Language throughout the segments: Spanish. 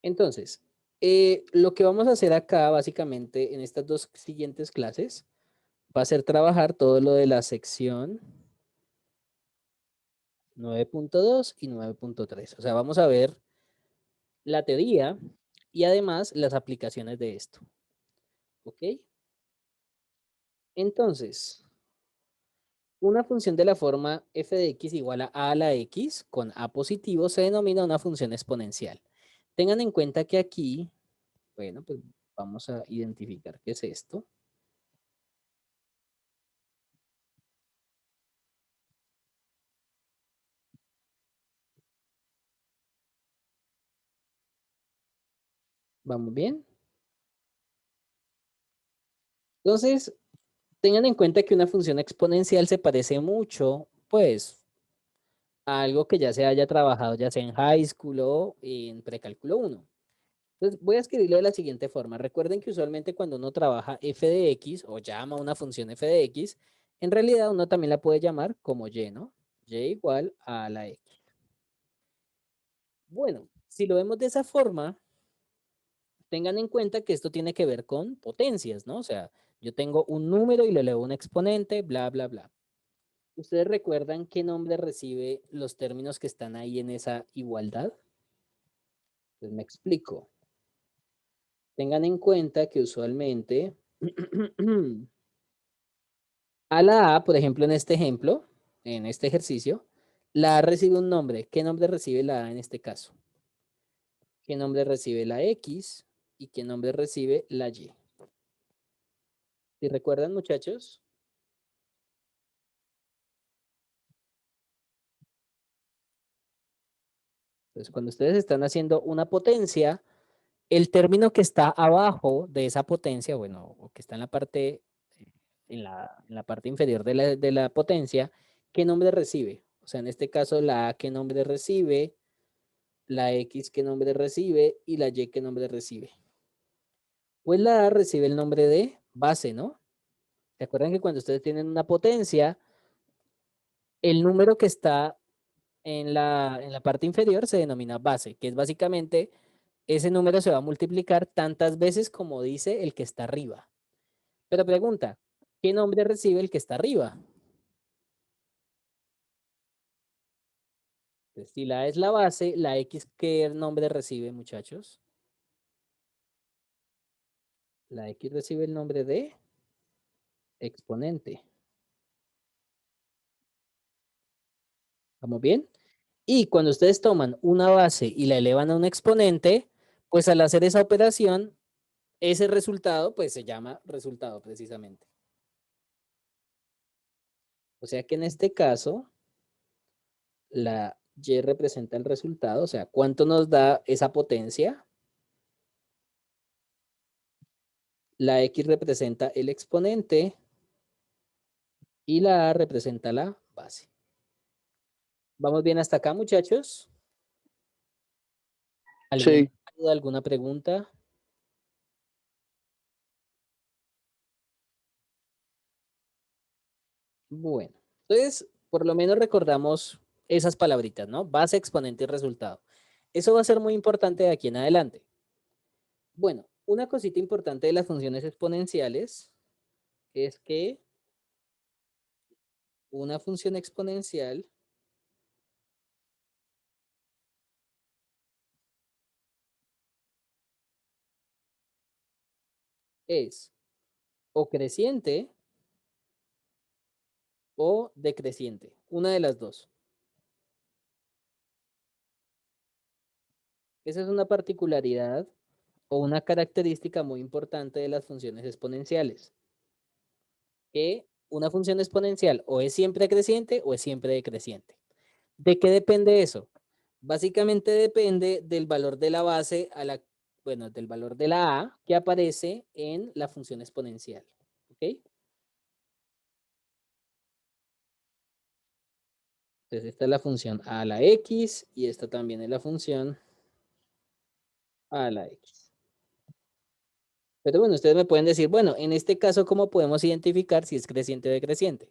Entonces, lo que vamos a hacer acá, básicamente, en estas dos siguientes clases, va a ser trabajar todo lo de la sección 9.2 y 9.3. O sea, vamos a ver la teoría y además las aplicaciones de esto. ¿Ok? Entonces, una función de la forma f de x igual a la x con a positivo se denomina una función exponencial. Tengan en cuenta que aquí, bueno, pues vamos a identificar qué es esto. ¿Vamos bien? Entonces, tengan en cuenta que una función exponencial se parece mucho, pues, a algo que ya se haya trabajado, ya sea en high school o en precálculo 1. Entonces, voy a escribirlo de la siguiente forma. Recuerden que usualmente cuando uno trabaja f de x o llama una función f de x, en realidad uno también la puede llamar como y, ¿no? Y igual a la x. Bueno, si lo vemos de esa forma, tengan en cuenta que esto tiene que ver con potencias, ¿no? O sea, yo tengo un número y le elevo un exponente, bla, bla, bla. ¿Ustedes recuerdan qué nombre recibe los términos que están ahí en esa igualdad? Pues me explico. Tengan en cuenta que usualmente a la A, por ejemplo, en este ejemplo, en este ejercicio, la A recibe un nombre. ¿Qué nombre recibe la A en este caso? ¿Qué nombre recibe la X? ¿Y qué nombre recibe la Y? ¿Sí recuerdan, muchachos? Entonces, cuando ustedes están haciendo una potencia, el término que está abajo de esa potencia, bueno, o que está en la parte, en la parte inferior de la potencia, ¿qué nombre recibe? O sea, en este caso, la A, ¿qué nombre recibe? La X, ¿qué nombre recibe? Y la Y, ¿qué nombre recibe? Pues la A recibe el nombre de base, ¿no? ¿Se acuerdan que cuando ustedes tienen una potencia, el número que está en la parte inferior se denomina base, que es básicamente ese número se va a multiplicar tantas veces como dice el que está arriba. Pero pregunta, ¿qué nombre recibe el que está arriba? Pues si la A es la base, la X, ¿qué nombre recibe, muchachos? La X recibe el nombre de exponente. ¿Vamos bien? Y cuando ustedes toman una base y la elevan a un exponente, pues al hacer esa operación, ese resultado, pues se llama resultado precisamente. O sea que en este caso, la Y representa el resultado, o sea, ¿cuánto nos da esa potencia? La X representa el exponente y la A representa la base. ¿Vamos bien hasta acá, muchachos? ¿Alguna Sí, duda, alguna pregunta? Bueno, entonces, por lo menos recordamos esas palabritas, ¿no? Base, exponente y resultado. Eso va a ser muy importante de aquí en adelante. Bueno, una cosita importante de las funciones exponenciales es que una función exponencial es o creciente o decreciente, una de las dos. Esa es una particularidad o una característica muy importante de las funciones exponenciales, que una función exponencial o es siempre creciente o es siempre decreciente. ¿De qué depende eso? Básicamente depende del valor de la base a la, bueno, del valor de la A que aparece en la función exponencial. ¿Ok? Entonces esta es la función a la X y esta también es la función a la X. Pero bueno, ustedes me pueden decir, bueno, en este caso, ¿cómo podemos identificar si es creciente o decreciente?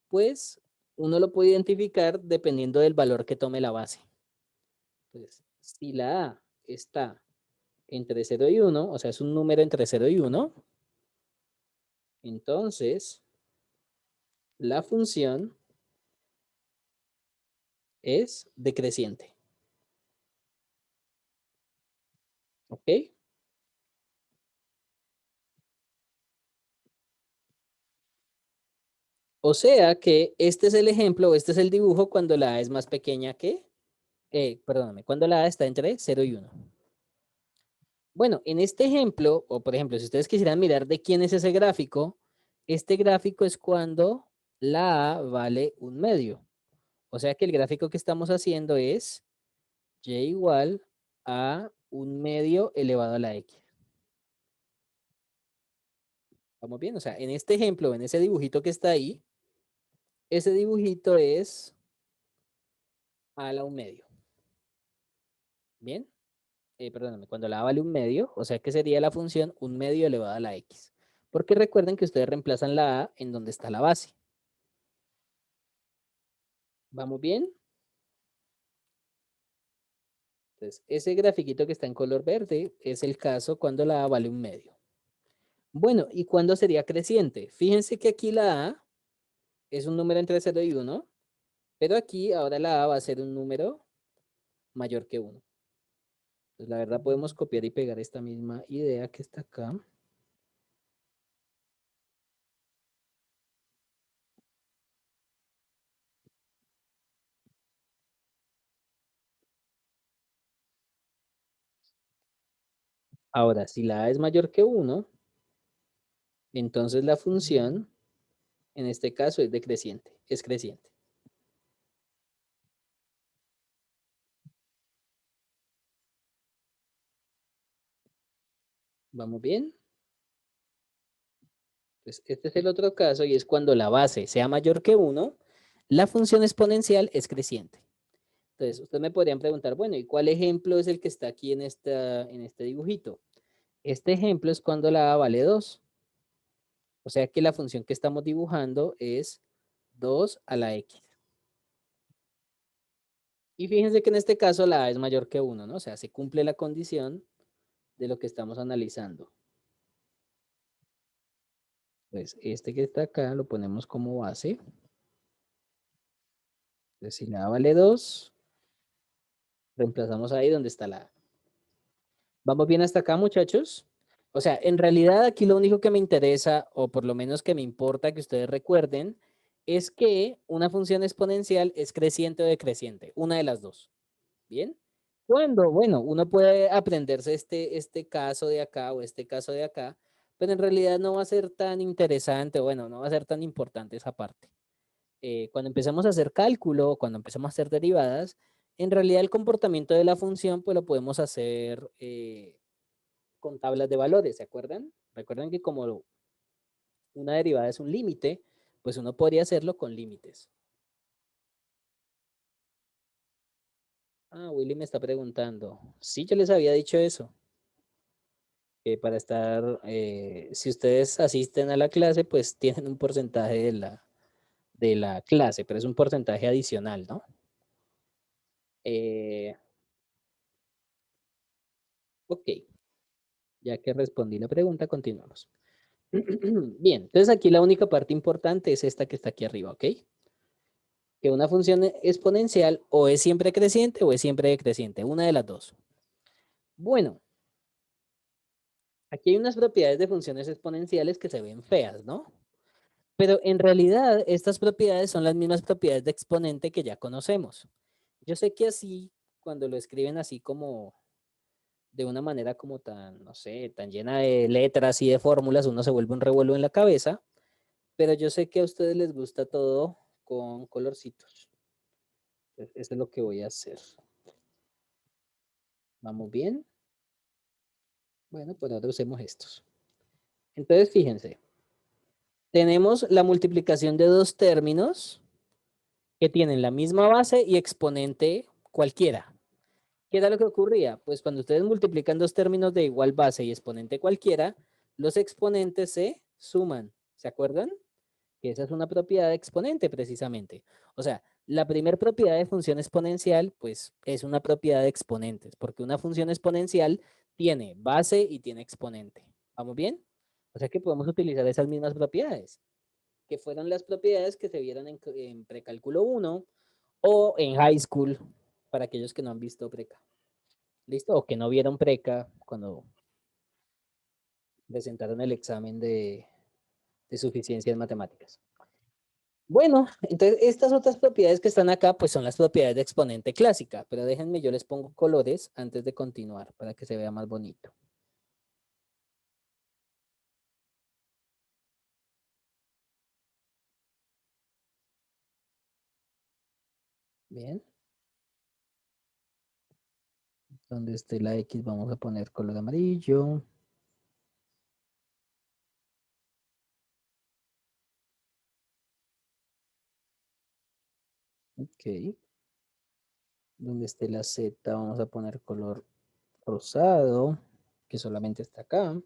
Pues uno lo puede identificar dependiendo del valor que tome la base. Entonces, si la A está entre 0 y 1, o sea, es un número entre 0 y 1, entonces la función es decreciente. ¿Ok? O sea que este es el ejemplo, este es el dibujo cuando la A es más pequeña que, perdóname, cuando la A está entre 0 y 1. Bueno, en este ejemplo, o por ejemplo, si ustedes quisieran mirar de quién es ese gráfico, este gráfico es cuando la A vale un medio. O sea que el gráfico que estamos haciendo es y igual a un medio elevado a la x. ¿Vamos bien? O sea, en este ejemplo, en ese dibujito que está ahí, ese dibujito es a la un medio. ¿Bien? Perdóname, cuando la A vale un medio, o sea que sería la función un medio elevado a la x. Porque recuerden que ustedes reemplazan la A en donde está la base. ¿Vamos bien? Entonces, ese grafiquito que está en color verde es el caso cuando la A vale un medio. Bueno, ¿y cuándo sería creciente? Fíjense que aquí la A es un número entre 0 y 1, pero aquí ahora la A va a ser un número mayor que 1. Pues la verdad podemos copiar y pegar esta misma idea que está acá. Ahora, si la A es mayor que 1, entonces la función, en este caso, es decreciente, es creciente. ¿Vamos bien? Pues este es el otro caso y es cuando la base sea mayor que 1, la función exponencial es creciente. Entonces, ustedes me podrían preguntar, bueno, ¿y cuál ejemplo es el que está aquí en este dibujito? Este ejemplo es cuando la A vale 2. O sea que la función que estamos dibujando es 2 a la x. Y fíjense que en este caso la A es mayor que 1, ¿no? O sea, se cumple la condición de lo que estamos analizando. Pues este que está acá lo ponemos como base. Entonces, si la A vale 2, reemplazamos ahí donde está la A. ¿Vamos bien hasta acá, muchachos? O sea, en realidad aquí lo único que me interesa, o por lo menos que me importa que ustedes recuerden, es que una función exponencial es creciente o decreciente, una de las dos. ¿Bien? Cuando, bueno, uno puede aprenderse este caso de acá o este caso de acá, pero en realidad no va a ser tan interesante, bueno, no va a ser tan importante esa parte. Cuando empezamos a hacer cálculo, cuando empezamos a hacer derivadas, en realidad el comportamiento de la función, pues lo podemos hacer con tablas de valores, ¿se acuerdan? Recuerden que como una derivada es un límite, pues uno podría hacerlo con límites. Ah, Willy me está preguntando. Sí, yo les había dicho eso. Que para estar, si ustedes asisten a la clase, pues tienen un porcentaje de la clase, pero es un porcentaje adicional, ¿no? Eh, ok, ya que respondí la pregunta, continuamos. Bien, entonces aquí la única parte importante es esta que está aquí arriba, ¿ok? Que una función exponencial o es siempre creciente o es siempre decreciente, una de las dos. Bueno, aquí hay unas propiedades de funciones exponenciales que se ven feas, ¿no? Pero en realidad estas propiedades son las mismas propiedades de exponente que ya conocemos. Yo sé que así, cuando lo escriben así como de una manera como tan, no sé, tan llena de letras y de fórmulas, uno se vuelve un revuelo en la cabeza, pero yo sé que a ustedes les gusta todo con colorcitos. Eso es lo que voy a hacer. ¿Vamos bien? Bueno, pues ahora usemos estos. Entonces, fíjense, tenemos la multiplicación de dos términos que tienen la misma base y exponente cualquiera. ¿Qué era lo que ocurría? Pues cuando ustedes multiplican dos términos de igual base y exponente cualquiera, los exponentes se suman. ¿Se acuerdan? Que esa es una propiedad de exponente precisamente. O sea, la primera propiedad de función exponencial, pues es una propiedad de exponentes, porque una función exponencial tiene base y tiene exponente. ¿Vamos bien? O sea que podemos utilizar esas mismas propiedades, que fueron las propiedades que se vieron en precálculo 1 o en high school, para aquellos que no han visto preca. ¿Listo? O que no vieron preca cuando presentaron el examen de suficiencia en matemáticas. Bueno, entonces estas otras propiedades que están acá, pues son las propiedades de exponente clásica, pero déjenme, yo les pongo colores antes de continuar para que se vea más bonito. Bien. Donde esté la X vamos a poner color amarillo. Ok. Donde esté la Z vamos a poner color rosado, que solamente está acá.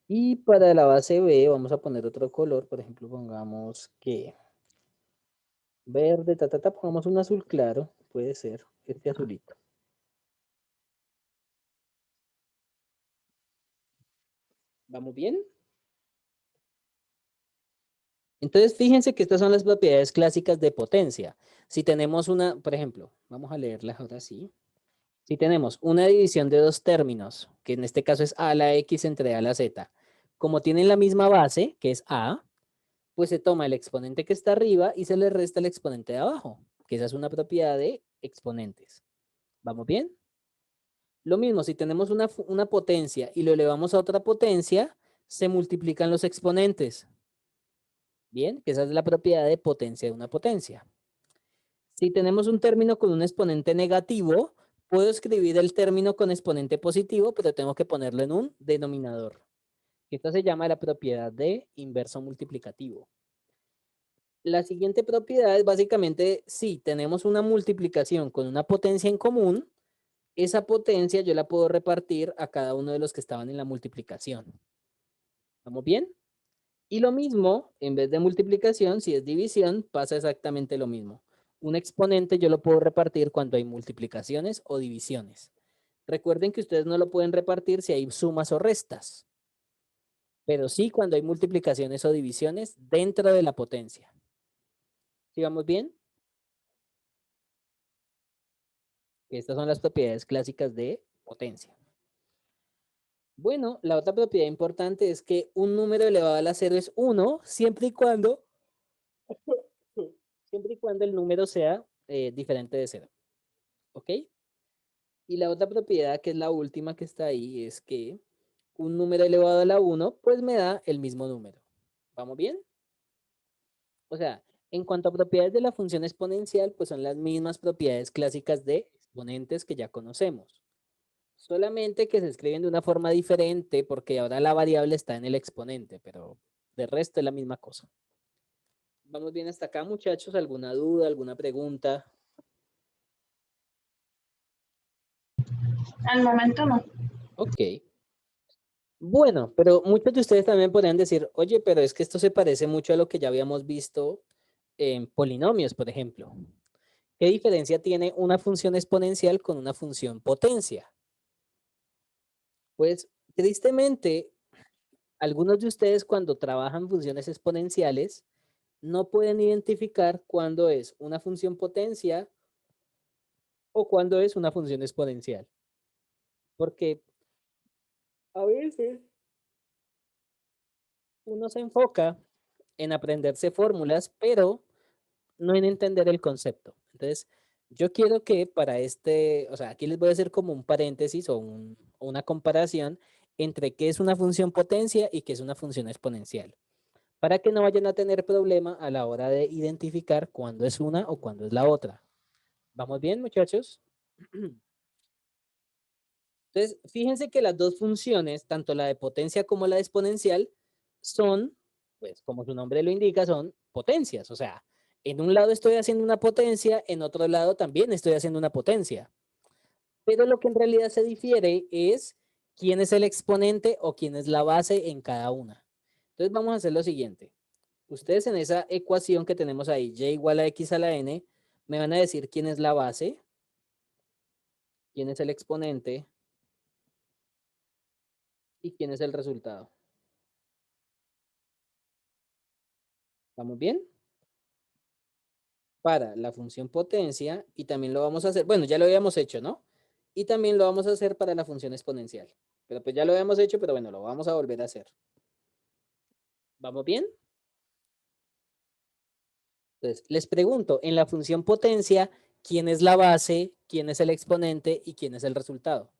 Y para la base B vamos a poner otro color, por ejemplo, pongamos que verde, pongamos un azul claro, puede ser, este azulito. ¿Vamos bien? Entonces, fíjense que estas son las propiedades clásicas de potencia. Si tenemos una, por ejemplo, vamos a leerlas ahora sí. Si tenemos una división de dos términos, que en este caso es a a la x entre a a la z, como tienen la misma base, que es a, pues se toma el exponente que está arriba y se le resta el exponente de abajo, que esa es una propiedad de exponentes. ¿Vamos bien? Lo mismo, si tenemos una potencia y lo elevamos a otra potencia, se multiplican los exponentes. Bien, que esa es la propiedad de potencia de una potencia. Si tenemos un término con un exponente negativo, puedo escribir el término con exponente positivo, pero tengo que ponerlo en un denominador. Esto se llama la propiedad de inverso multiplicativo. La siguiente propiedad es básicamente, si tenemos una multiplicación con una potencia en común, esa potencia yo la puedo repartir a cada uno de los que estaban en la multiplicación. ¿Vamos bien? Y lo mismo, en vez de multiplicación, si es división, pasa exactamente lo mismo. Un exponente yo lo puedo repartir cuando hay multiplicaciones o divisiones. Recuerden que ustedes no lo pueden repartir si hay sumas o restas, pero sí cuando hay multiplicaciones o divisiones dentro de la potencia. ¿Sí vamos bien? Estas son las propiedades clásicas de potencia. Bueno, la otra propiedad importante es que un número elevado a la cero es 1 siempre y cuando el número sea diferente de cero. ¿Ok? Y la otra propiedad, que es la última que está ahí, es que un número elevado a la 1, pues me da el mismo número. ¿Vamos bien? O sea, en cuanto a propiedades de la función exponencial, pues son las mismas propiedades clásicas de exponentes que ya conocemos. Solamente que se escriben de una forma diferente porque ahora la variable está en el exponente, pero de resto es la misma cosa. ¿Vamos bien hasta acá, muchachos? ¿Alguna duda, alguna pregunta? Al momento no. Ok. Bueno, pero muchos de ustedes también podrían decir, oye, pero es que esto se parece mucho a lo que ya habíamos visto en polinomios, por ejemplo. ¿Qué diferencia tiene una función exponencial con una función potencia? Pues tristemente, algunos de ustedes cuando trabajan funciones exponenciales no pueden identificar cuándo es una función potencia o cuándo es una función exponencial. Porque a veces uno se enfoca en aprenderse fórmulas, pero no en entender el concepto. Entonces, yo quiero que para o sea, aquí les voy a hacer como un paréntesis o una comparación entre qué es una función potencia y qué es una función exponencial, para que no vayan a tener problema a la hora de identificar cuándo es una o cuándo es la otra. ¿Vamos bien, muchachos? Entonces, fíjense que las dos funciones, tanto la de potencia como la de exponencial, son, pues como su nombre lo indica, son potencias. O sea, en un lado estoy haciendo una potencia, en otro lado también estoy haciendo una potencia. Pero lo que en realidad se difiere es quién es el exponente o quién es la base en cada una. Entonces vamos a hacer lo siguiente. Ustedes en esa ecuación que tenemos ahí, y igual a x a la n, me van a decir quién es la base, quién es el exponente ¿Y quién es el resultado? ¿Vamos bien? Para la función potencia y también lo vamos a hacer, bueno, ya lo habíamos hecho, ¿no? Y también lo vamos a hacer para la función exponencial. Pero pues ya lo habíamos hecho, pero bueno, lo vamos a volver a hacer. ¿Vamos bien? Entonces, les pregunto, en la función potencia, ¿quién es la base, quién es el exponente y quién es el resultado?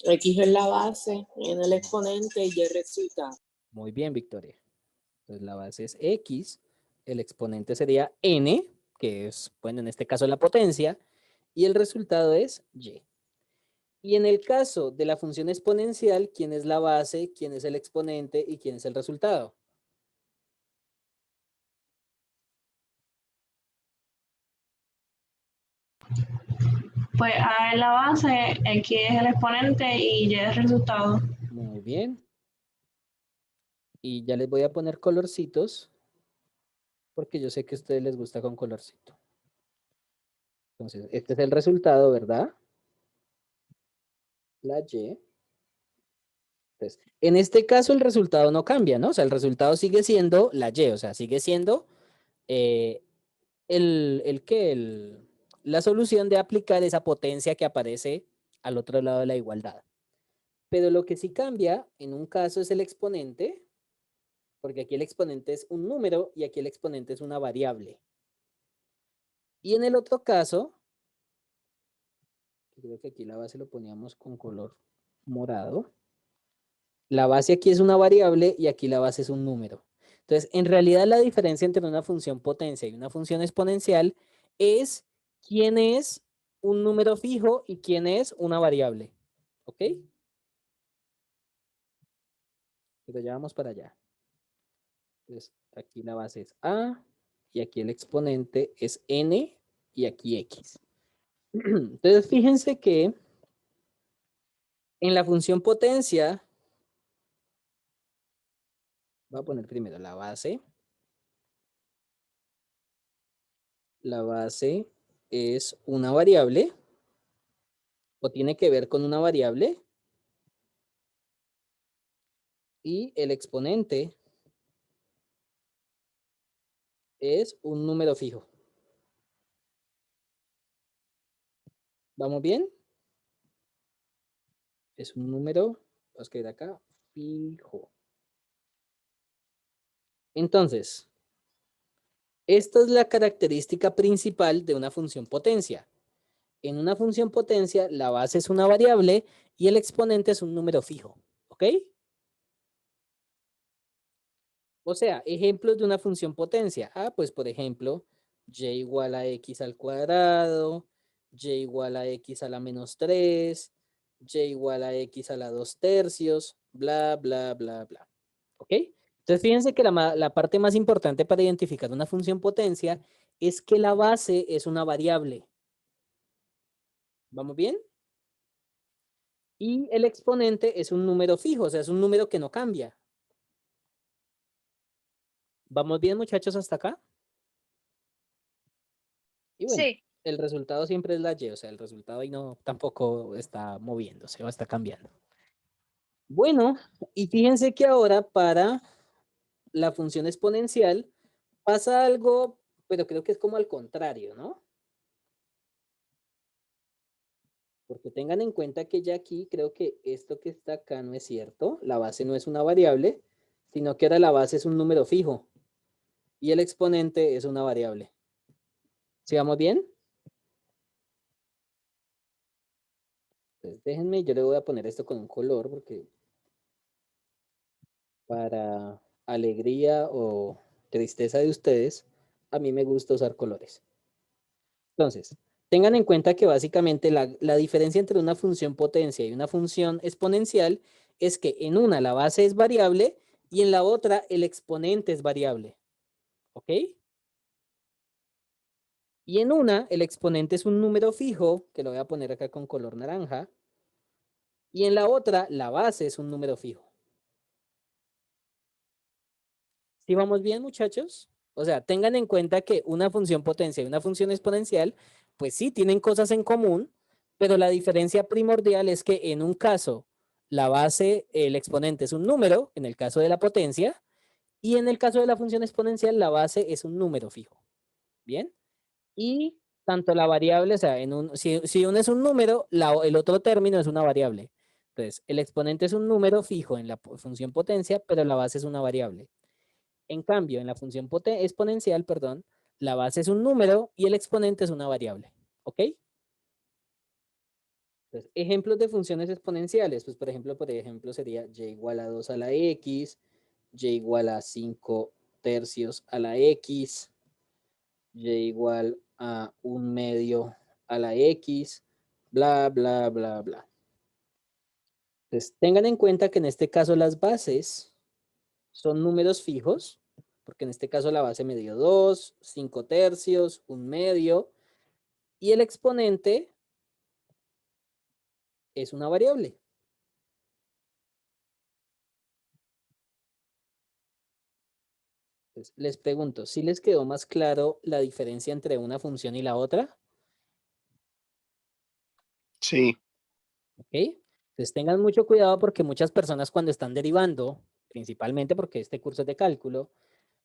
X es la base, en el exponente y el resultado. Muy bien, Victoria. Entonces, la base es X, el exponente sería N, que es, bueno, en este caso la potencia, y el resultado es Y. Y en el caso de la función exponencial, ¿quién es la base, quién es el exponente y quién es el resultado? Pues A es la base, X es el exponente y Y es el resultado. Muy bien. Y ya les voy a poner colorcitos, porque yo sé que a ustedes les gusta con colorcito. Entonces, este es el resultado, ¿verdad? La Y. Entonces, en este caso el resultado no cambia, ¿no? O sea, el resultado sigue siendo la Y, o sea, sigue siendo eh, la solución de aplicar esa potencia que aparece al otro lado de la igualdad. Pero lo que sí cambia en un caso es el exponente, porque aquí el exponente es un número y aquí el exponente es una variable. Y en el otro caso, creo que aquí la base lo poníamos con color morado. La base aquí es una variable y aquí la base es un número. Entonces, en realidad la diferencia entre una función potencia y una función exponencial es quién es un número fijo y quién es una variable. ¿Ok? Pero ya vamos para allá. Entonces, aquí la base es A y aquí el exponente es N y aquí X. Entonces, fíjense que en la función potencia, voy a poner primero la base. La base es una variable o tiene que ver con una variable y el exponente es un número fijo. ¿Vamos bien? Es un número, vamos a escribir acá, fijo. Entonces, esta es la característica principal de una función potencia. En una función potencia, la base es una variable y el exponente es un número fijo. ¿Ok? O sea, ejemplos de una función potencia. Ah, pues por ejemplo, y igual a x al cuadrado, y igual a x a la menos 3, y igual a x a la 2 tercios, bla, bla, bla, bla. ¿Ok? Entonces fíjense que la parte más importante para identificar una función potencia es que la base es una variable. ¿Vamos bien? Y el exponente es un número fijo, o sea, es un número que no cambia. ¿Vamos bien, muchachos, hasta acá? Y bueno, Sí. el resultado siempre es la Y, o sea, el resultado ahí no tampoco está moviéndose o está cambiando. Bueno, y fíjense que ahora para la función exponencial pasa algo, pero creo que es como al contrario, ¿no? Porque tengan en cuenta que ya aquí creo que esto que está acá no es cierto. La base no es una variable, sino que ahora la base es un número fijo y el exponente es una variable. ¿Sigamos bien? Entonces déjenme, yo le voy a poner esto con un color porque para alegría o tristeza de ustedes, a mí me gusta usar colores. Entonces, tengan en cuenta que básicamente la diferencia entre una función potencia y una función exponencial es que en una la base es variable y en la otra el exponente es variable. ¿Ok? Y en una el exponente es un número fijo, que lo voy a poner acá con color naranja, y en la otra la base es un número fijo. ¿Sí vamos bien, muchachos? O sea, tengan en cuenta que una función potencia y una función exponencial pues sí, tienen cosas en común, pero la diferencia primordial es que en un caso la base, el exponente es un número, en el caso de la potencia, y en el caso de la función exponencial la base es un número fijo. ¿Bien? Y tanto la variable, o sea, si uno es un número, el otro término es una variable. Entonces, el exponente es un número fijo en la función potencia, pero la base es una variable. En cambio, en la función exponencial, perdón, la base es un número y el exponente es una variable. ¿Ok? Entonces, ejemplos de funciones exponenciales. Pues, por ejemplo, sería y igual a 2 a la x, y igual a 5 tercios a la x, y igual a 1/2 a la x, bla, bla, bla, bla. Entonces, tengan en cuenta que en este caso las bases son números fijos, porque en este caso la base me dio 2, 5 tercios, 1/2, y el exponente es una variable. Entonces, les pregunto, ¿si les quedó más claro la diferencia entre una función y la otra? Sí. ¿Ok? Entonces tengan mucho cuidado porque muchas personas cuando están derivando, principalmente porque este curso es de cálculo,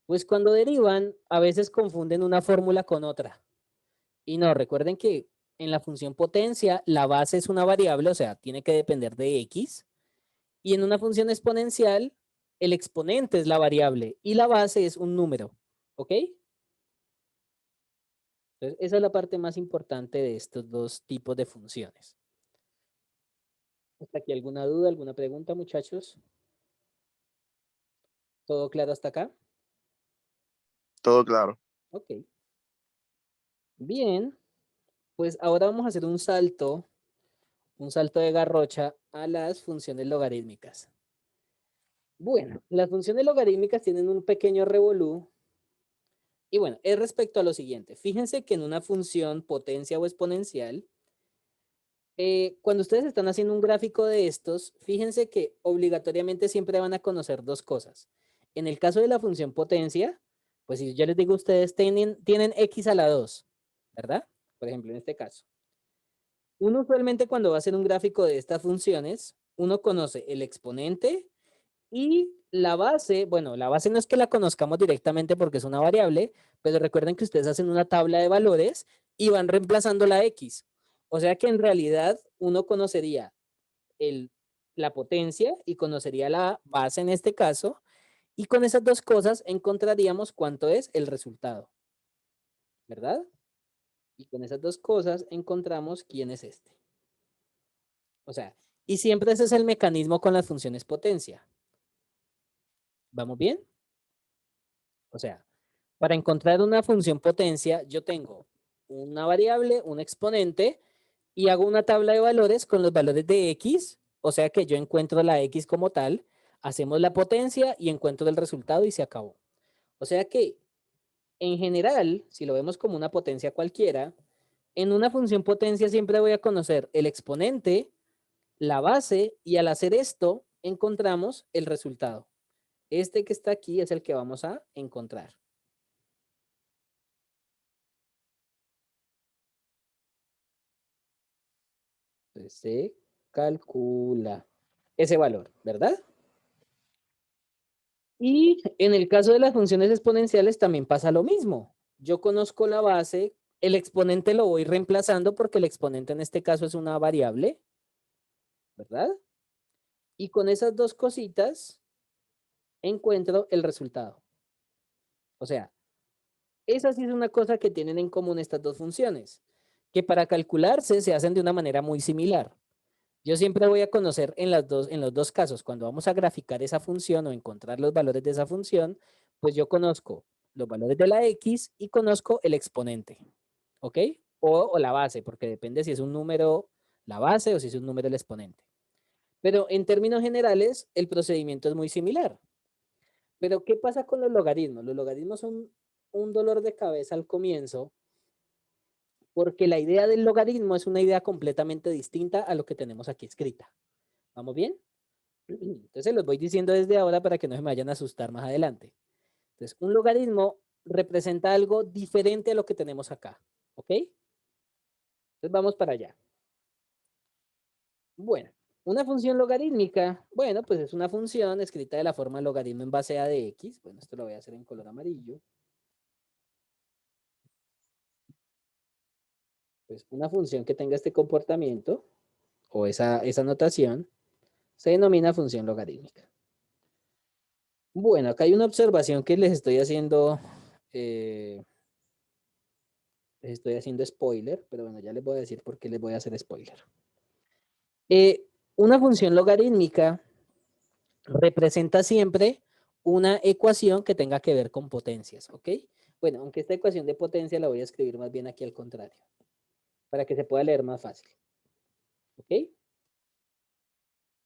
pues cuando derivan a veces confunden una fórmula con otra. Y no, recuerden que en la función potencia la base es una variable, o sea, tiene que depender de x. Y en una función exponencial el exponente es la variable y la base es un número. ¿Ok? Entonces esa es la parte más importante de estos dos tipos de funciones. ¿Hasta aquí alguna duda, alguna pregunta, muchachos? ¿Todo claro hasta acá? Todo claro. Ok. Bien, pues ahora vamos a hacer un salto de garrocha a las funciones logarítmicas. Bueno, las funciones logarítmicas tienen un pequeño revolú. Y bueno, es respecto a lo siguiente. Fíjense que en una función potencia o exponencial, cuando ustedes están haciendo un gráfico de estos, fíjense que obligatoriamente siempre van a conocer dos cosas. En el caso de la función potencia, pues si yo les digo ustedes tienen x a la 2, ¿verdad? Por ejemplo, en este caso. Uno usualmente cuando va a hacer un gráfico de estas funciones, uno conoce el exponente y la base. Bueno, la base no es que la conozcamos directamente porque es una variable, pero recuerden que ustedes hacen una tabla de valores y van reemplazando la x. O sea que en realidad uno conocería la potencia y conocería la base en este caso, y con esas dos cosas encontraríamos cuánto es el resultado, ¿verdad? Y con esas dos cosas encontramos quién es este. O sea, y siempre ese es el mecanismo con las funciones potencia. ¿Vamos bien? O sea, para encontrar una función potencia, yo tengo una variable, un exponente, y hago una tabla de valores con los valores de x, o sea que yo encuentro la x como tal, hacemos la potencia y encuentro el resultado y se acabó. O sea que, en general, si lo vemos como una potencia cualquiera, en una función potencia siempre voy a conocer el exponente, la base, y al hacer esto, encontramos el resultado. Este que está aquí es el que vamos a encontrar. Entonces, se calcula ese valor, ¿verdad? Y en el caso de las funciones exponenciales también pasa lo mismo. Yo conozco la base, el exponente lo voy reemplazando porque el exponente en este caso es una variable, ¿verdad? Y con esas dos cositas encuentro el resultado. O sea, esa sí es una cosa que tienen en común estas dos funciones, que para calcularse se hacen de una manera muy similar. Yo siempre voy a conocer en los dos casos, cuando vamos a graficar esa función o encontrar los valores de esa función, pues yo conozco los valores de la x y conozco el exponente, ¿ok? O la base, porque depende si es un número la base o si es un número el exponente. Pero en términos generales, el procedimiento es muy similar. Pero ¿qué pasa con los logaritmos? Los logaritmos son un dolor de cabeza al comienzo, porque la idea del logaritmo es una idea completamente distinta a lo que tenemos aquí escrita. ¿Vamos bien? Entonces los voy diciendo desde ahora para que no se me vayan a asustar más adelante. Entonces, un logaritmo representa algo diferente a lo que tenemos acá. ¿Ok? Entonces vamos para allá. Bueno, una función logarítmica, bueno, pues es una función escrita de la forma logaritmo en base a de x. Bueno, esto lo voy a hacer en color amarillo. Pues una función que tenga este comportamiento o esa notación se denomina función logarítmica. Bueno, acá hay una observación que les estoy haciendo spoiler, pero bueno, ya les voy a decir por qué les voy a hacer spoiler. Una función logarítmica representa siempre una ecuación que tenga que ver con potencias, ¿ok? Bueno, aunque esta ecuación de potencia la voy a escribir más bien aquí al contrario, para que se pueda leer más fácil, ¿ok?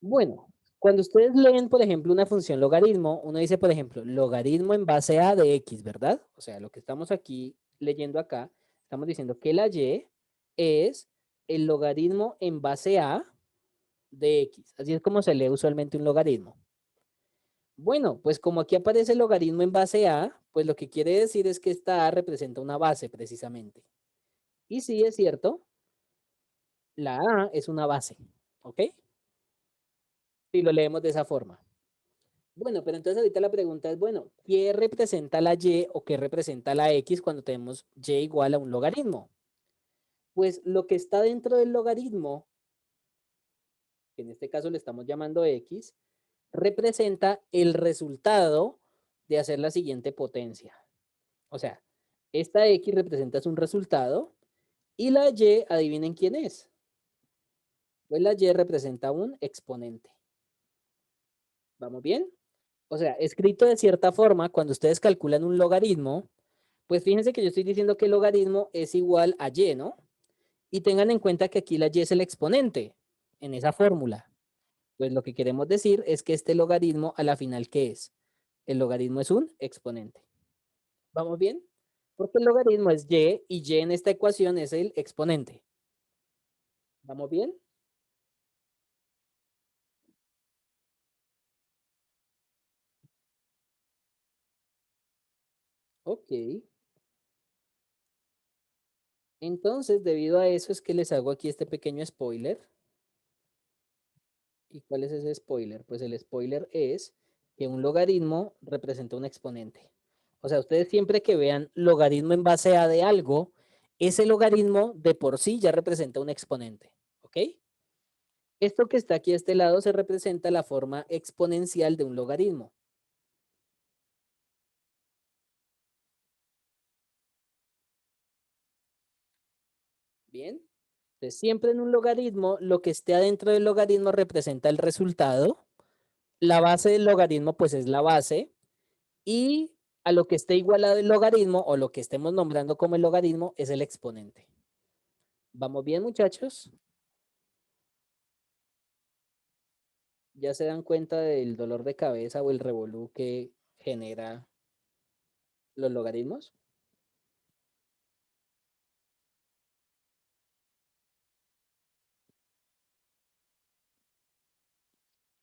Bueno, cuando ustedes leen, por ejemplo, una función logaritmo, uno dice, por ejemplo, logaritmo en base a de x, ¿verdad? O sea, lo que estamos aquí leyendo acá, estamos diciendo que la y es el logaritmo en base a de x. Así es como se lee usualmente un logaritmo. Bueno, pues como aquí aparece el logaritmo en base a, pues lo que quiere decir es que esta a representa una base precisamente. Y sí, es cierto, la a es una base, ¿ok? Si lo leemos de esa forma. Bueno, pero entonces ahorita la pregunta es, bueno, ¿qué representa la y o qué representa la x cuando tenemos y igual a un logaritmo? Pues lo que está dentro del logaritmo, que en este caso le estamos llamando x, representa el resultado de hacer la siguiente potencia. O sea, esta x representa un resultado y la y, adivinen quién es. Pues la y representa un exponente. ¿Vamos bien? O sea, escrito de cierta forma, cuando ustedes calculan un logaritmo, pues fíjense que yo estoy diciendo que el logaritmo es igual a y, ¿no? Y tengan en cuenta que aquí la y es el exponente en esa fórmula. Pues lo que queremos decir es que este logaritmo a la final, ¿qué es? El logaritmo es un exponente. ¿Vamos bien? Porque el logaritmo es y y en esta ecuación es el exponente. ¿Vamos bien? Ok. Entonces, debido a eso es que les hago aquí este pequeño spoiler. ¿Y cuál es ese spoiler? Pues el spoiler es que un logaritmo representa un exponente. O sea, ustedes siempre que vean logaritmo en base a de algo, ese logaritmo de por sí ya representa un exponente. ¿Ok? Esto que está aquí a este lado se representa la forma exponencial de un logaritmo. Bien. Entonces, siempre en un logaritmo, lo que esté adentro del logaritmo representa el resultado. La base del logaritmo, pues es la base. Y a lo que esté igualado el logaritmo o lo que estemos nombrando como el logaritmo es el exponente. ¿Vamos bien, muchachos? ¿Ya se dan cuenta del dolor de cabeza o el revolú que genera los logaritmos?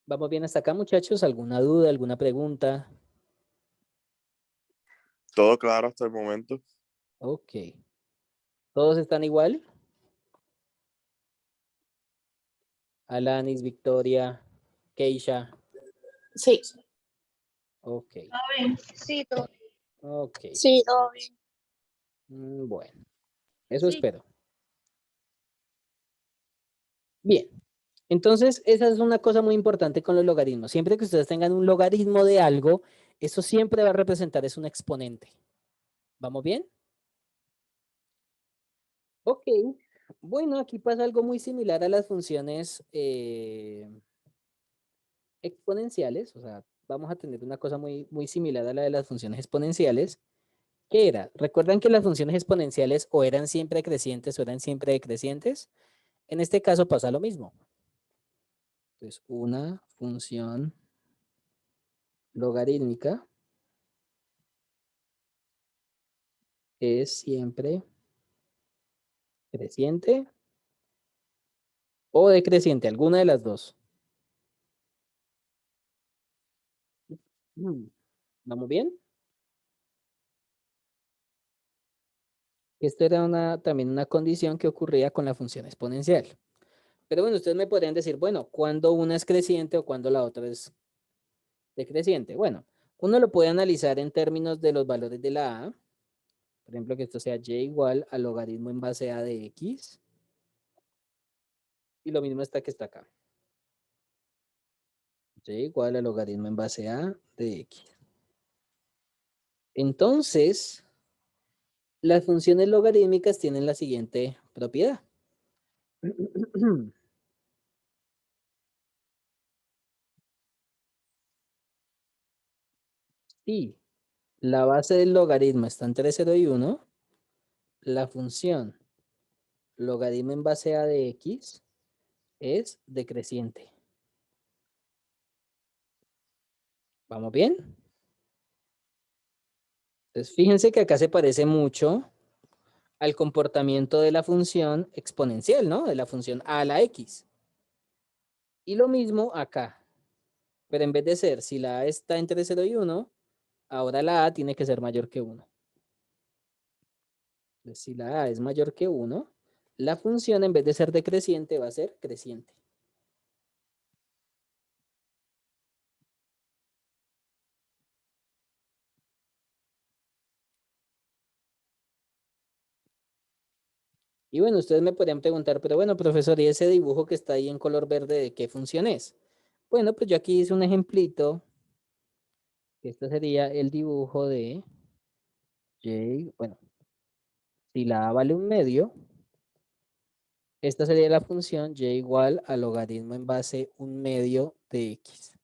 ¿Vamos bien hasta acá, muchachos? ¿Alguna duda, alguna pregunta? Todo claro hasta el momento. Ok. ¿Todos están igual? Alanis, Victoria, Keisha. Sí, Ok, ¿Todo bien? Sí, todo, ok. sí. todo bien. Bueno, eso Sí. espero. Bien. Entonces, esa es una cosa muy importante con los logaritmos. Siempre que ustedes tengan un logaritmo de algo, eso siempre va a representar es un exponente. ¿Vamos bien? Ok. Bueno, aquí pasa algo muy similar a las funciones exponenciales. O sea, vamos a tener una cosa muy similar a la de las funciones exponenciales. ¿Qué era? ¿Recuerdan que las funciones exponenciales o eran siempre crecientes o eran siempre decrecientes? En este caso pasa lo mismo. Entonces, una función logarítmica es siempre creciente o decreciente, alguna de las dos. ¿Vamos bien? Esto era también una condición que ocurría con la función exponencial. Pero bueno, ustedes me podrían decir, bueno, ¿cuándo una es creciente o cuándo la otra es decreciente? Bueno, uno lo puede analizar en términos de los valores de la a. Por ejemplo, que esto sea y igual al logaritmo en base a de x. Y lo mismo está que está acá. Y igual al logaritmo en base a de x. Entonces, las funciones logarítmicas tienen la siguiente propiedad. Si la base del logaritmo está entre 0 y 1, la función logaritmo en base a de x es decreciente. ¿Vamos bien? Entonces, fíjense que acá se parece mucho al comportamiento de la función exponencial, ¿no? De la función a la x. Y lo mismo acá. Pero en vez de ser, si la a está entre 0 y 1, ahora la a tiene que ser mayor que 1. Entonces, si la a es mayor que 1, la función en vez de ser decreciente va a ser creciente. Y bueno, ustedes me podrían preguntar, pero bueno, profesor, ¿y ese dibujo que está ahí en color verde, de qué función es? Bueno, pues yo aquí hice un ejemplito. Este sería el dibujo de y, bueno, si la a vale 1/2, esta sería la función y igual al logaritmo en base 1/2 de x.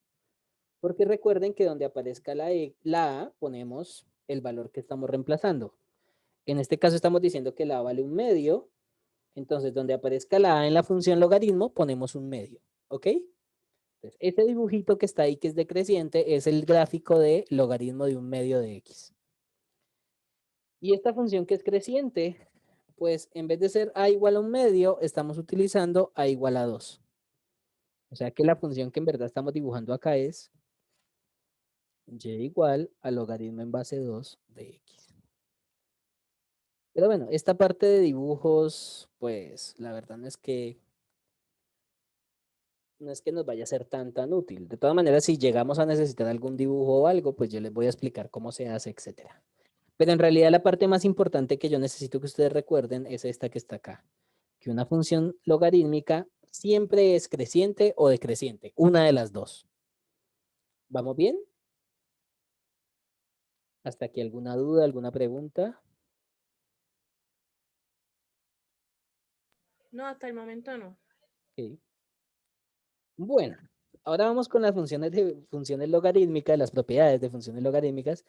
Porque recuerden que donde aparezca la a, ponemos el valor que estamos reemplazando. En este caso estamos diciendo que la a vale 1/2, entonces donde aparezca la a en la función logaritmo, ponemos 1/2, ¿ok? Entonces, este dibujito que está ahí, que es decreciente, es el gráfico de logaritmo de 1/2 de x. Y esta función que es creciente, pues en vez de ser a igual a 1/2, estamos utilizando a igual a 2. O sea que la función que en verdad estamos dibujando acá es y igual al logaritmo en base 2 de x. Pero bueno, esta parte de dibujos, pues la verdad no es que nos vaya a ser tan útil. De todas maneras, si llegamos a necesitar algún dibujo o algo, pues yo les voy a explicar cómo se hace, etcétera. Pero en realidad la parte más importante que yo necesito que ustedes recuerden es esta que está acá. Que una función logarítmica siempre es creciente o decreciente, una de las dos. ¿Vamos bien? ¿Hasta aquí alguna duda, alguna pregunta? No, hasta el momento no. Ok. Bueno, ahora vamos con las funciones logarítmicas, las propiedades de funciones logarítmicas,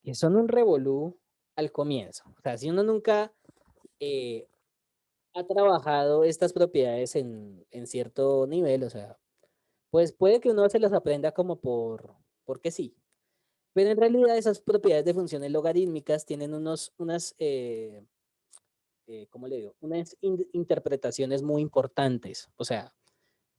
que son un revolú al comienzo. O sea, si uno nunca ha trabajado estas propiedades en cierto nivel, o sea, pues puede que uno se las aprenda como porque sí. Pero en realidad esas propiedades de funciones logarítmicas tienen ¿cómo le digo? Unas interpretaciones muy importantes. O sea,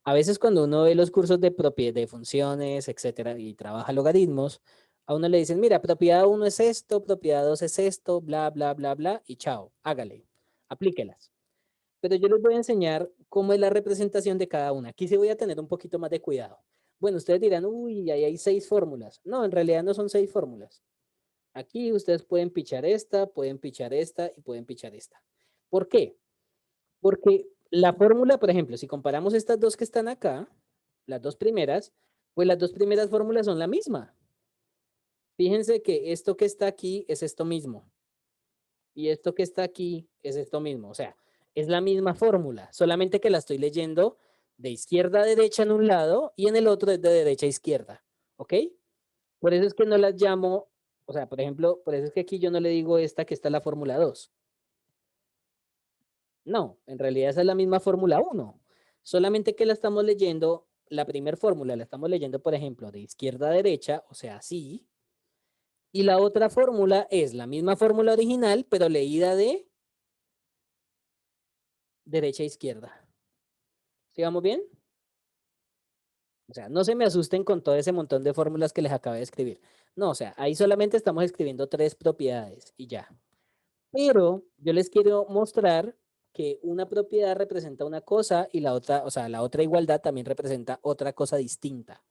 a veces cuando uno ve los cursos de propiedades de funciones, etcétera, y trabaja logaritmos, a uno le dicen, mira, propiedad 1 es esto, propiedad 2 es esto, bla, bla, bla, bla, y chao, hágale, aplíquelas. Pero yo les voy a enseñar cómo es la representación de cada una. Aquí sí voy a tener un poquito más de cuidado. Bueno, ustedes dirán, uy, ahí hay 6 fórmulas. No, en realidad no son 6 fórmulas. Aquí ustedes pueden pichar esta y pueden pichar esta. ¿Por qué? Porque la fórmula, por ejemplo, si comparamos estas dos que están acá, las dos primeras, pues las dos primeras fórmulas son la misma. Fíjense que esto que está aquí es esto mismo. Y esto que está aquí es esto mismo. O sea, es la misma fórmula, solamente que la estoy leyendo de izquierda a derecha en un lado y en el otro es de derecha a izquierda. ¿Ok? Por eso es que no las llamo, o sea, por ejemplo, por eso es que aquí yo no le digo esta que está la fórmula 2. No, en realidad esa es la misma fórmula 1. Solamente que la estamos leyendo, la primera fórmula la estamos leyendo, por ejemplo, de izquierda a derecha, o sea, así. Y la otra fórmula es la misma fórmula original, pero leída de derecha a izquierda. ¿Sí vamos bien? O sea, no se me asusten con todo ese montón de fórmulas que les acabé de escribir. No, o sea, ahí solamente estamos escribiendo 3 propiedades y ya. Pero yo les quiero mostrar que una propiedad representa una cosa y la otra, o sea, la otra igualdad también representa otra cosa distinta.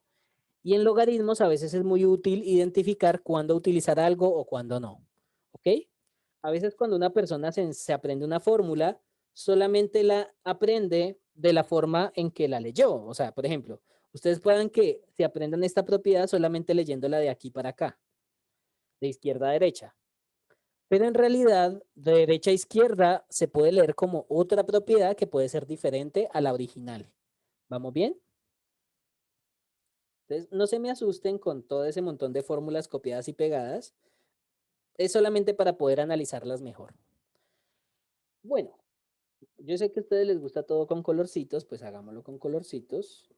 Y en logaritmos a veces es muy útil identificar cuándo utilizar algo o cuándo no. ¿Ok? A veces cuando una persona se aprende una fórmula, solamente la aprende de la forma en que la leyó. O sea, por ejemplo, ustedes puedan que se aprendan esta propiedad solamente leyéndola de aquí para acá, de izquierda a derecha. Pero en realidad, de derecha a izquierda se puede leer como otra propiedad que puede ser diferente a la original. ¿Vamos bien? Entonces, no se me asusten con todo ese montón de fórmulas copiadas y pegadas. Es solamente para poder analizarlas mejor. Bueno, yo sé que a ustedes les gusta todo con colorcitos, pues hagámoslo con colorcitos.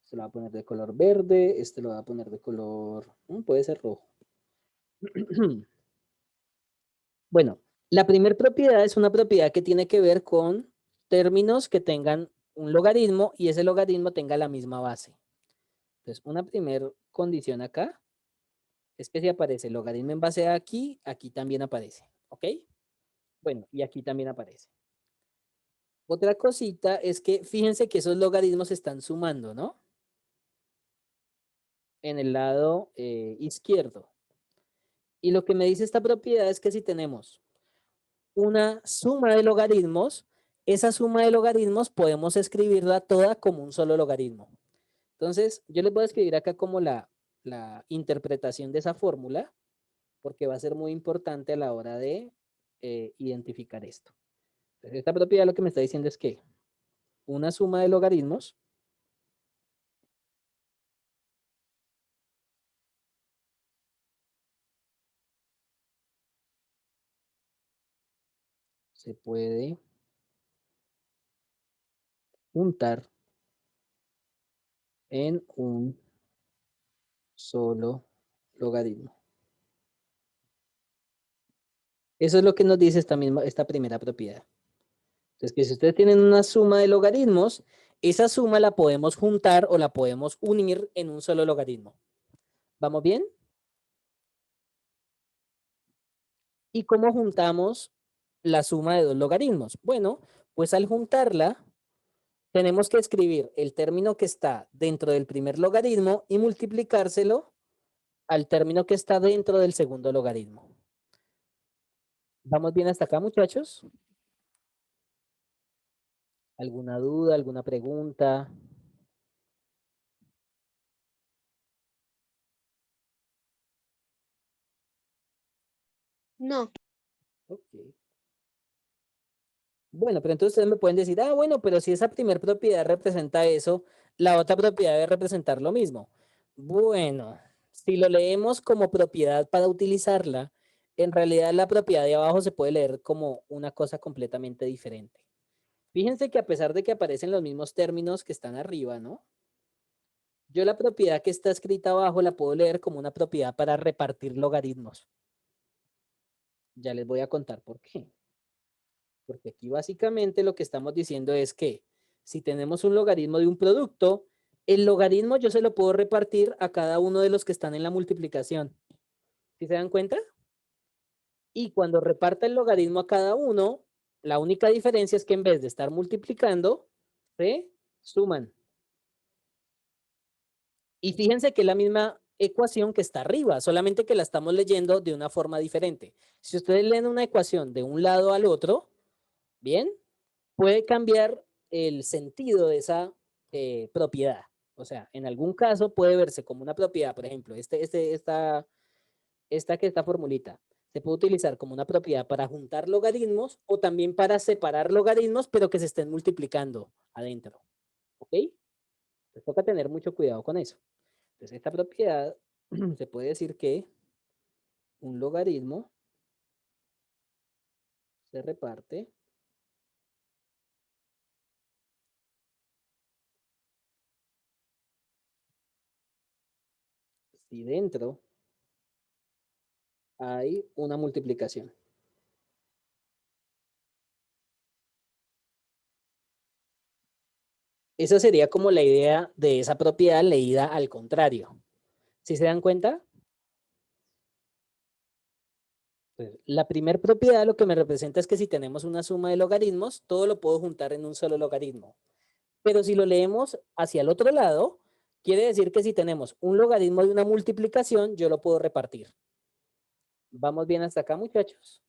Este lo voy a poner de color verde, este lo voy a poner de color, puede ser rojo. Bueno, la primera propiedad es una propiedad que tiene que ver con términos que tengan un logaritmo y ese logaritmo tenga la misma base. Entonces, una primera condición acá es que si aparece el logaritmo en base a aquí, aquí también aparece, ¿ok? Bueno, y aquí también aparece. Otra cosita es que fíjense que esos logaritmos se están sumando, ¿no? En el lado izquierdo. Y lo que me dice esta propiedad es que si tenemos una suma de logaritmos, esa suma de logaritmos podemos escribirla toda como un solo logaritmo. Entonces, yo les voy a escribir acá como la interpretación de esa fórmula, porque va a ser muy importante a la hora de identificar esto. Entonces, esta propiedad lo que me está diciendo es que una suma de logaritmos se puede juntar en un solo logaritmo. Eso es lo que nos dice esta primera propiedad. Entonces, que si ustedes tienen una suma de logaritmos, esa suma la podemos juntar o la podemos unir en un solo logaritmo. ¿Vamos bien? ¿Y cómo juntamos la suma de dos logaritmos? Bueno, pues al juntarla, tenemos que escribir el término que está dentro del primer logaritmo y multiplicárselo al término que está dentro del segundo logaritmo. ¿Vamos bien hasta acá, muchachos? ¿Alguna duda, alguna pregunta? No. Ok. Bueno, pero entonces ustedes me pueden decir, ah, bueno, pero si esa primera propiedad representa eso, la otra propiedad debe representar lo mismo. Bueno, si lo leemos como propiedad para utilizarla, en realidad la propiedad de abajo se puede leer como una cosa completamente diferente. Fíjense que a pesar de que aparecen los mismos términos que están arriba, ¿no? Yo la propiedad que está escrita abajo la puedo leer como una propiedad para repartir logaritmos. Ya les voy a contar por qué. Porque aquí básicamente lo que estamos diciendo es que si tenemos un logaritmo de un producto, el logaritmo yo se lo puedo repartir a cada uno de los que están en la multiplicación. ¿Sí se dan cuenta? Y cuando reparta el logaritmo a cada uno, la única diferencia es que en vez de estar multiplicando, se suman. Y fíjense que es la misma ecuación que está arriba, solamente que la estamos leyendo de una forma diferente. Si ustedes leen una ecuación de un lado al otro, ¿bien? Puede cambiar el sentido de esa propiedad. O sea, en algún caso puede verse como una propiedad, por ejemplo, esta formulita se puede utilizar como una propiedad para juntar logaritmos o también para separar logaritmos, pero que se estén multiplicando adentro. ¿Ok? Entonces toca tener mucho cuidado con eso. Entonces esta propiedad se puede decir que un logaritmo se reparte si dentro hay una multiplicación. Esa sería como la idea de esa propiedad leída al contrario. ¿Sí se dan cuenta? Entonces, la primera propiedad lo que me representa es que si tenemos una suma de logaritmos, todo lo puedo juntar en un solo logaritmo. Pero si lo leemos hacia el otro lado, quiere decir que si tenemos un logaritmo de una multiplicación, yo lo puedo repartir. ¿Vamos bien hasta acá, muchachos?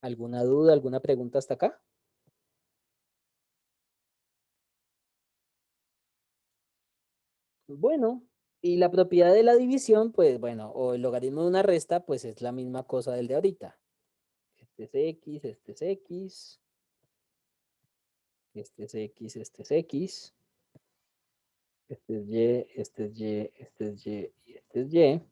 ¿Alguna duda, alguna pregunta hasta acá? Bueno, y la propiedad de la división, pues bueno, o el logaritmo de una resta, pues es la misma cosa del de ahorita. Este es X, este es X, este es X, este es X, este es Y, este es Y, este es Y y este es Y.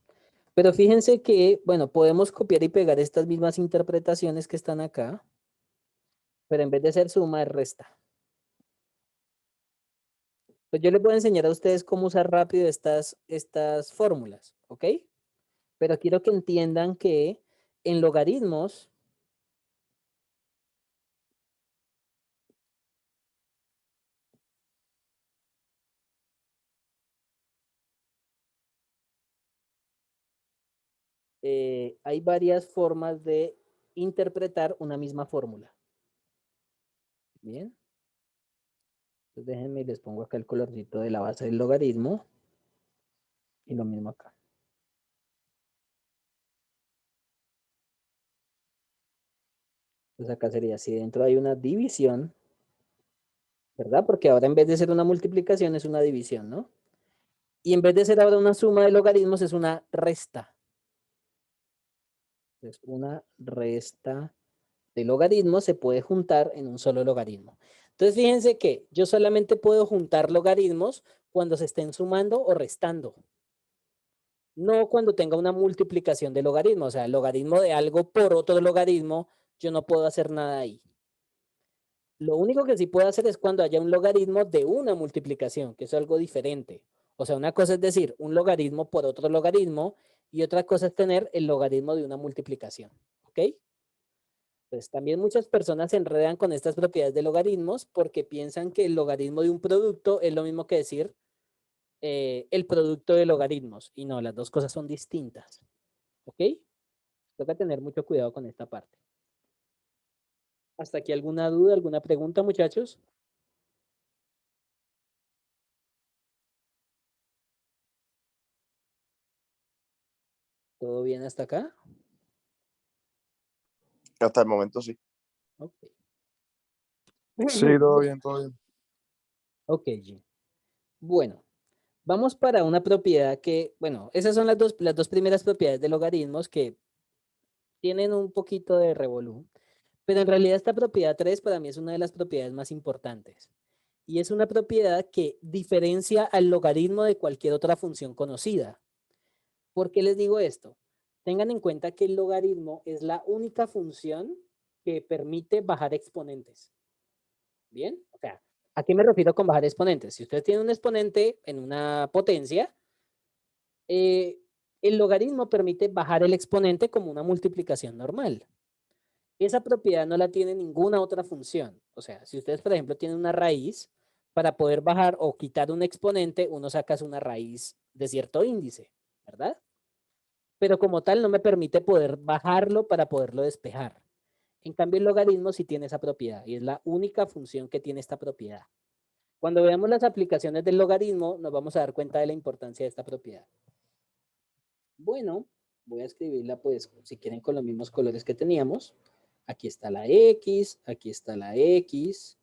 Pero fíjense que, bueno, podemos copiar y pegar estas mismas interpretaciones que están acá, pero en vez de ser suma, es resta. Pues yo les voy a enseñar a ustedes cómo usar rápido estas fórmulas, ¿ok? Pero quiero que entiendan que en logaritmos, hay varias formas de interpretar una misma fórmula. Bien. Entonces déjenme, les pongo acá el colorcito de la base del logaritmo. Y lo mismo acá. Entonces acá sería, si dentro hay una división, ¿verdad? Porque ahora en vez de ser una multiplicación es una división, ¿no? Y en vez de ser ahora una suma de logaritmos es una resta. Entonces una resta de logaritmos se puede juntar en un solo logaritmo. Entonces fíjense que yo solamente puedo juntar logaritmos cuando se estén sumando o restando. No cuando tenga una multiplicación de logaritmos. O sea, el logaritmo de algo por otro logaritmo, yo no puedo hacer nada ahí. Lo único que sí puedo hacer es cuando haya un logaritmo de una multiplicación, que es algo diferente. O sea, una cosa es decir un logaritmo por otro logaritmo y otra cosa es tener el logaritmo de una multiplicación. ¿Ok? Pues también muchas personas se enredan con estas propiedades de logaritmos porque piensan que el logaritmo de un producto es lo mismo que decir el producto de logaritmos. Y no, las dos cosas son distintas. ¿Ok? Toca tener mucho cuidado con esta parte. ¿Hasta aquí alguna duda, alguna pregunta, muchachos? ¿Todo bien hasta acá? Hasta el momento sí. Ok. Sí, todo bien, todo bien. Ok, G. Bueno, vamos para una propiedad que, bueno, esas son las dos primeras propiedades de logaritmos que tienen un poquito de revolú, pero en realidad esta propiedad 3 para mí es una de las propiedades más importantes. Y es una propiedad que diferencia al logaritmo de cualquier otra función conocida. ¿Por qué les digo esto? Tengan en cuenta que el logaritmo es la única función que permite bajar exponentes. ¿Bien? O sea, ¿a qué me refiero con bajar exponentes? Si usted tiene un exponente en una potencia, el logaritmo permite bajar el exponente como una multiplicación normal. Esa propiedad no la tiene ninguna otra función. O sea, si ustedes, por ejemplo, tienen una raíz, para poder bajar o quitar un exponente, uno saca una raíz de cierto índice, ¿verdad? Pero como tal no me permite poder bajarlo para poderlo despejar. En cambio, el logaritmo sí tiene esa propiedad y es la única función que tiene esta propiedad. Cuando veamos las aplicaciones del logaritmo, nos vamos a dar cuenta de la importancia de esta propiedad. Bueno, voy a escribirla, pues, si quieren, con los mismos colores que teníamos. Aquí está la X, aquí está la X.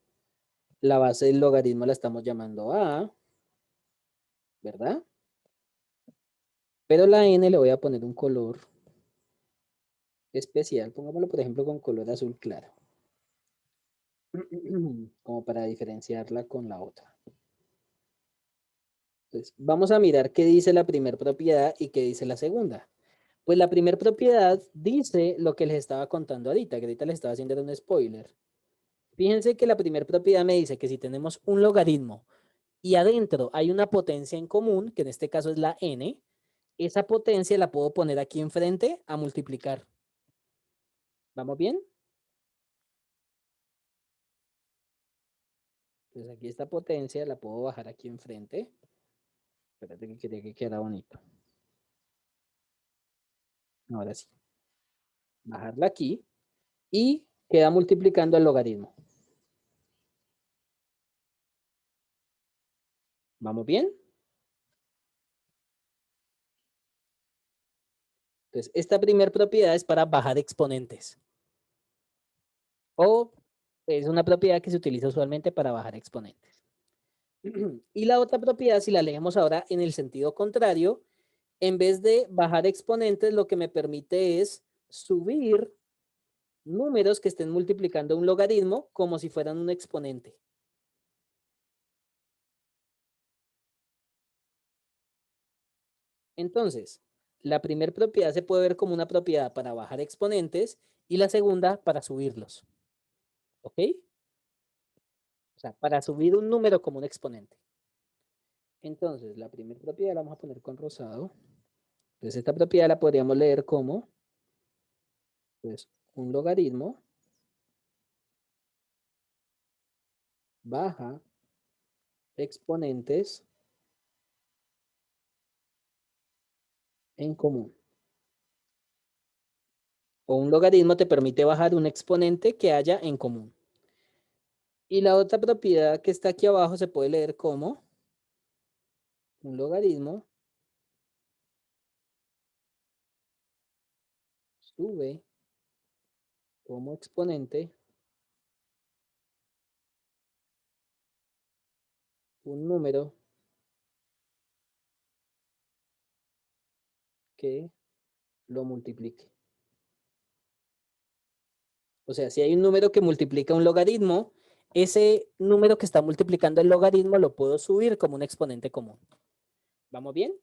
La base del logaritmo la estamos llamando A, ¿verdad? Pero la N le voy a poner un color especial. Pongámoslo, por ejemplo, con color azul claro. Como para diferenciarla con la otra. Entonces, vamos a mirar qué dice la primera propiedad y qué dice la segunda. Pues la primera propiedad dice lo que les estaba contando ahorita, que ahorita les estaba haciendo un spoiler. Fíjense que la primera propiedad me dice que si tenemos un logaritmo y adentro hay una potencia en común, que en este caso es la n, esa potencia la puedo poner aquí enfrente a multiplicar. ¿Vamos bien? Entonces aquí esta potencia la puedo bajar aquí enfrente. Espérate que quería que quedara bonito. Ahora sí. Bajarla aquí y queda multiplicando el logaritmo. ¿Vamos bien? Entonces, esta primera propiedad es para bajar exponentes. O es una propiedad que se utiliza usualmente para bajar exponentes. Y la otra propiedad, si la leemos ahora en el sentido contrario, en vez de bajar exponentes, lo que me permite es subir números que estén multiplicando un logaritmo como si fueran un exponente. Entonces, la primera propiedad se puede ver como una propiedad para bajar exponentes y la segunda para subirlos. ¿Ok? O sea, para subir un número como un exponente. Entonces, la primera propiedad la vamos a poner con rosado. Entonces, esta propiedad la podríamos leer como pues, un logaritmo baja exponentes en común. O un logaritmo te permite bajar un exponente que haya en común. Y la otra propiedad que está aquí abajo se puede leer como un logaritmo sube como exponente un número que lo multiplique. O sea, si hay un número que multiplica un logaritmo, ese número que está multiplicando el logaritmo lo puedo subir como un exponente común. ¿Vamos bien?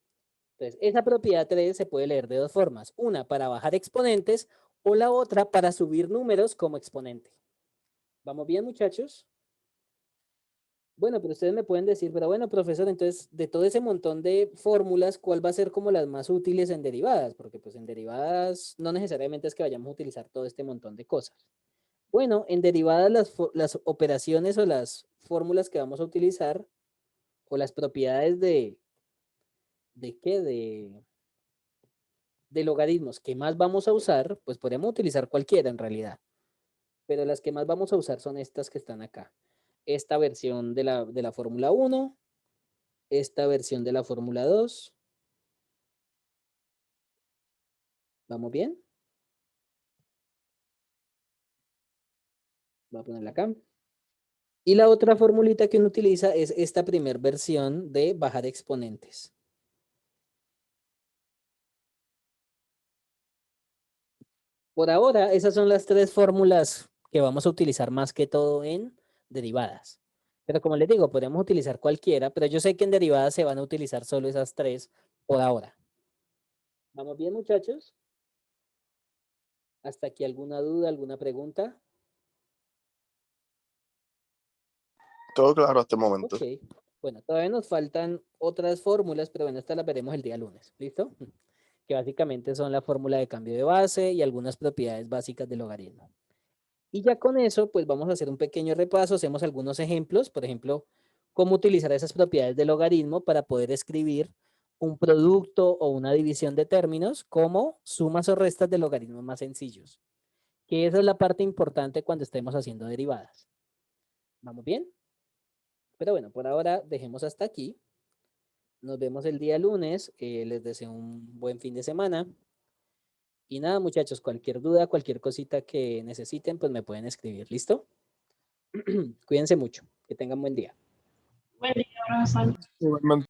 Entonces, esa propiedad 3 se puede leer de dos formas. Una para bajar exponentes o la otra para subir números como exponente. ¿Vamos bien, muchachos? Bueno, pero ustedes me pueden decir, pero bueno, profesor, entonces, de todo ese montón de fórmulas, ¿cuál va a ser como las más útiles en derivadas? Porque pues en derivadas no necesariamente es que vayamos a utilizar todo este montón de cosas. Bueno, en derivadas las operaciones o las fórmulas que vamos a utilizar o las propiedades ¿de qué? De logaritmos que más vamos a usar, pues podemos utilizar cualquiera en realidad. Pero las que más vamos a usar son estas que están acá. Esta versión de la fórmula 1, esta versión de la fórmula 2. ¿Vamos bien? Voy a ponerla acá. Y la otra formulita que uno utiliza es esta primera versión de bajar exponentes. Por ahora, esas son las tres fórmulas que vamos a utilizar más que todo en derivadas. Pero como les digo, podemos utilizar cualquiera, pero yo sé que en derivadas se van a utilizar solo esas tres por ahora. ¿Vamos bien, muchachos? ¿Hasta aquí alguna duda, alguna pregunta? Todo claro hasta el momento. Ok. Bueno, todavía nos faltan otras fórmulas, pero bueno, estas las veremos el día lunes. ¿Listo? Que básicamente son la fórmula de cambio de base y algunas propiedades básicas del logaritmo. Y ya con eso, pues vamos a hacer un pequeño repaso, hacemos algunos ejemplos, por ejemplo, cómo utilizar esas propiedades del logaritmo para poder escribir un producto o una división de términos como sumas o restas de logaritmos más sencillos. Que esa es la parte importante cuando estemos haciendo derivadas. ¿Vamos bien? Pero bueno, por ahora dejemos hasta aquí. Nos vemos el día lunes. Les deseo un buen fin de semana. Y nada, muchachos, cualquier duda, cualquier cosita que necesiten, pues me pueden escribir. ¿Listo? Cuídense mucho. Que tengan buen día. Buen día, profesor. Igualmente.